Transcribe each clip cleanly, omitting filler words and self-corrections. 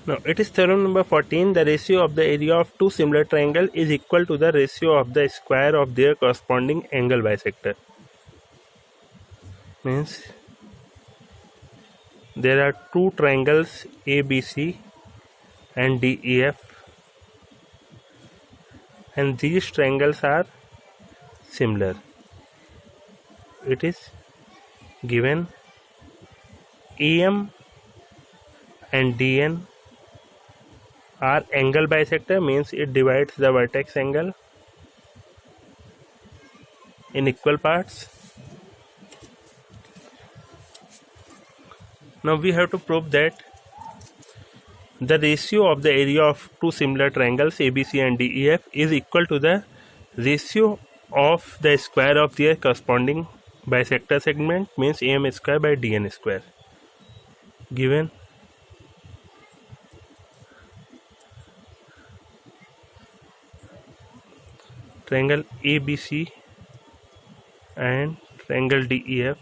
Now it is theorem number 14. The ratio of the area of two similar triangles is equal to the ratio of the square of their corresponding angle bisector. Means there are two triangles ABC and DEF, and these triangles are similar. It is given AM and DN are angle bisector, means it divides the vertex angle in equal parts. Now we have to prove that the ratio of the area of two similar triangles ABC and DEF is equal to the ratio of the square of their corresponding bisector segment, means AM square by DN square. Given triangle ABC and triangle DEF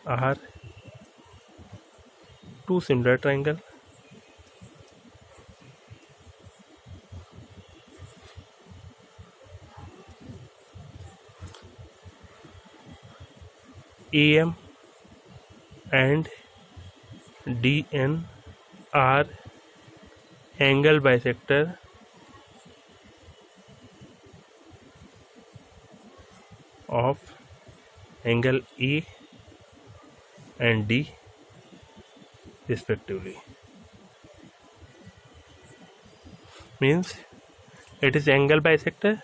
are two similar triangles. AM and DN are angle bisector of angle A and D respectively. Means it is angle bisector,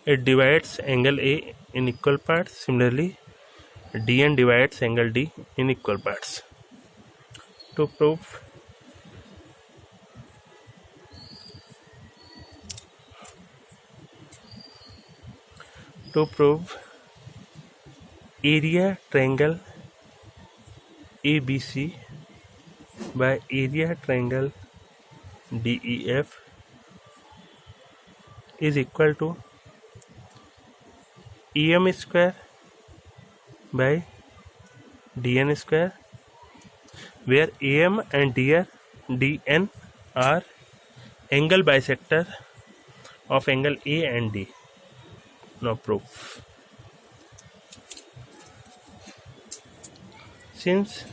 it divides angle A in equal parts. Similarly, DN divides angle D in equal parts. To prove area triangle ABC by area triangle DEF is equal to EM square by DN square, where AM and DN are angle bisector of angle A and D. Now proof. Since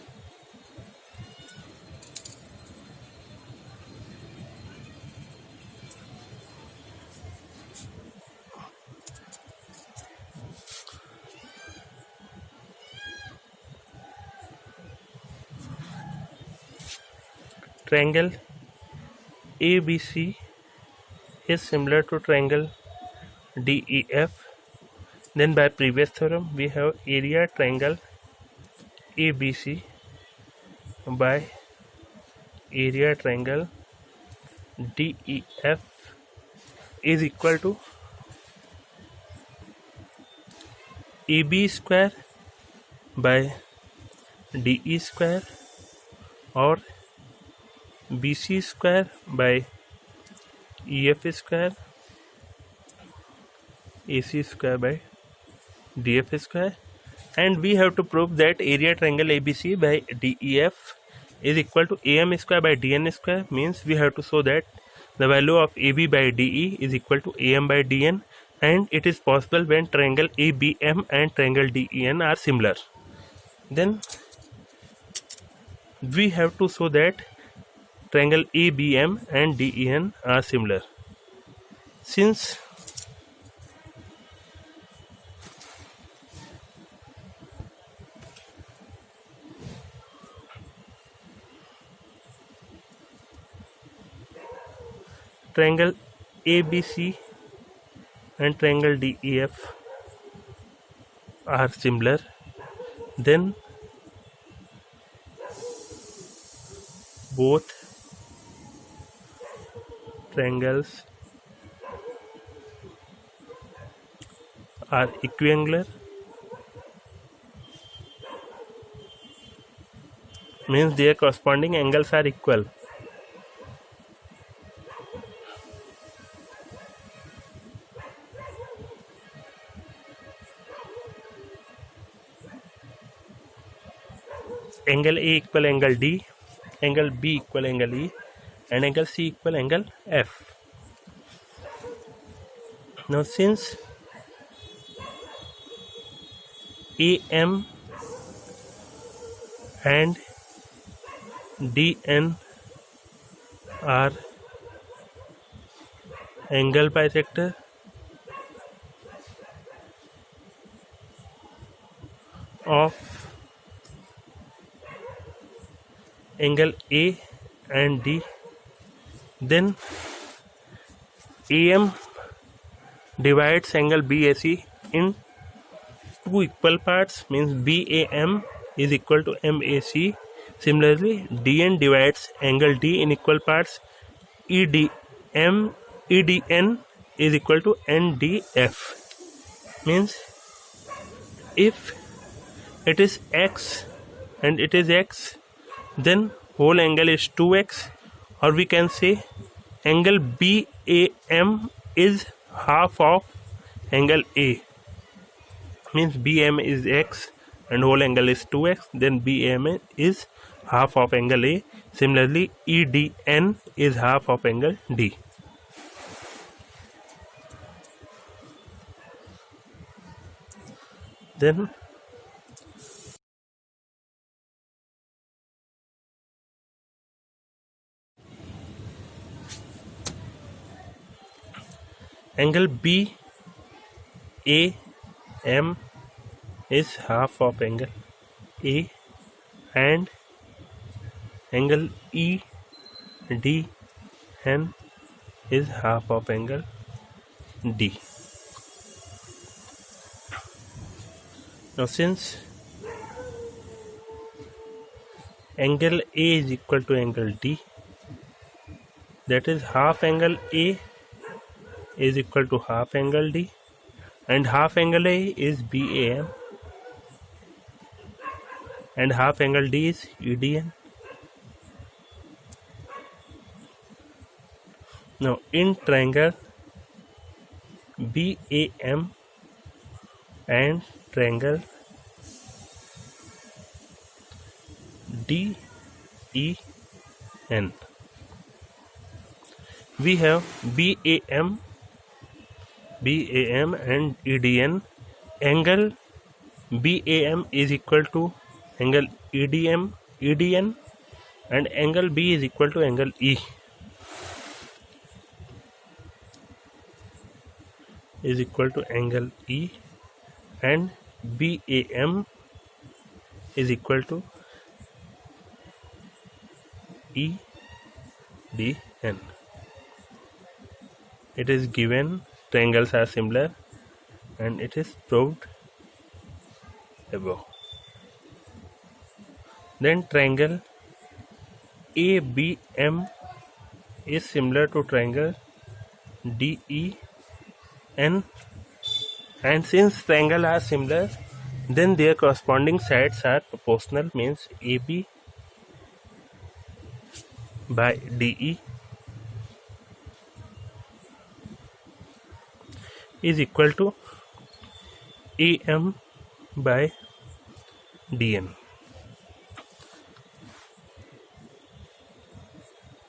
triangle ABC is similar to triangle DEF, then by previous theorem we have area triangle ABC by area triangle DEF is equal to AB square by DE square or BC square by EF square, AC square by DF square, and we have to prove that area triangle ABC by DEF is equal to AM square by DN square. Means we have to show that the value of AB by DE is equal to AM by DN, and it is possible when triangle ABM and triangle DEN are similar. Then we have to show that triangle ABM and DEN are similar. Since triangle ABC and triangle DEF are similar, then both triangles are equiangular, means their corresponding angles are equal. Angle A equal angle D angle B equal angle E, and angle C equal angle F. Now since AM and DN are angle bisector, of angle A and D, then AM divides angle BAC in two equal parts, means BAM is equal to MAC. Similarly, DN divides angle D in equal parts. EDN is equal to NDF. Means if it is X and it is X, then whole angle is 2x, or we can say angle BAM is half of angle A. Means BM is X and whole angle is 2x, then BM is half of angle A. Similarly, EDN is half of angle D. Then angle BAM is half of angle A, and angle EDN is half of angle D. Now since angle A is equal to angle D, that is half angle A is equal to half angle D, and half angle A is BAM and half angle D is EDN. Now in triangle BAM and triangle DEN, we have BAM and EDN. Angle BAM is equal to angle EDN, and angle B is equal to angle E. Is equal to angle E, and BAM is equal to EDN. It is given triangles are similar, and it is proved above. Then triangle ABM is similar to triangle DEN, and since triangles are similar, then their corresponding sides are proportional, means AB by DE is equal to AM by DN.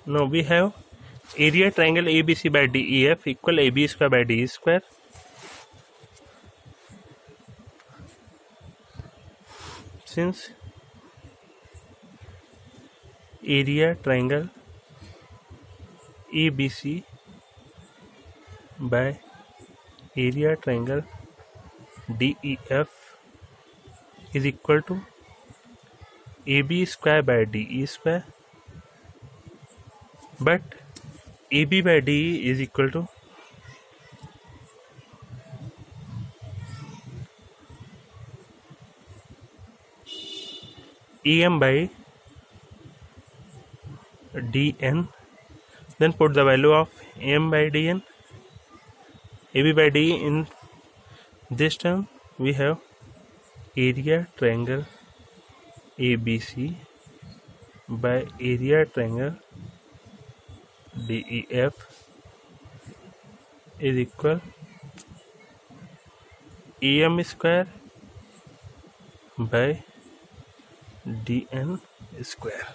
Now we have area triangle ABC by DEF equal AB square by DE square. Since area triangle ABC by area triangle DEF is equal to AB square by DE square, but AB by DE is equal to AM by DN. Then put the value of AM by DN, AB by DE in this term. We have area triangle ABC by area triangle DEF is equal AM square by DN square.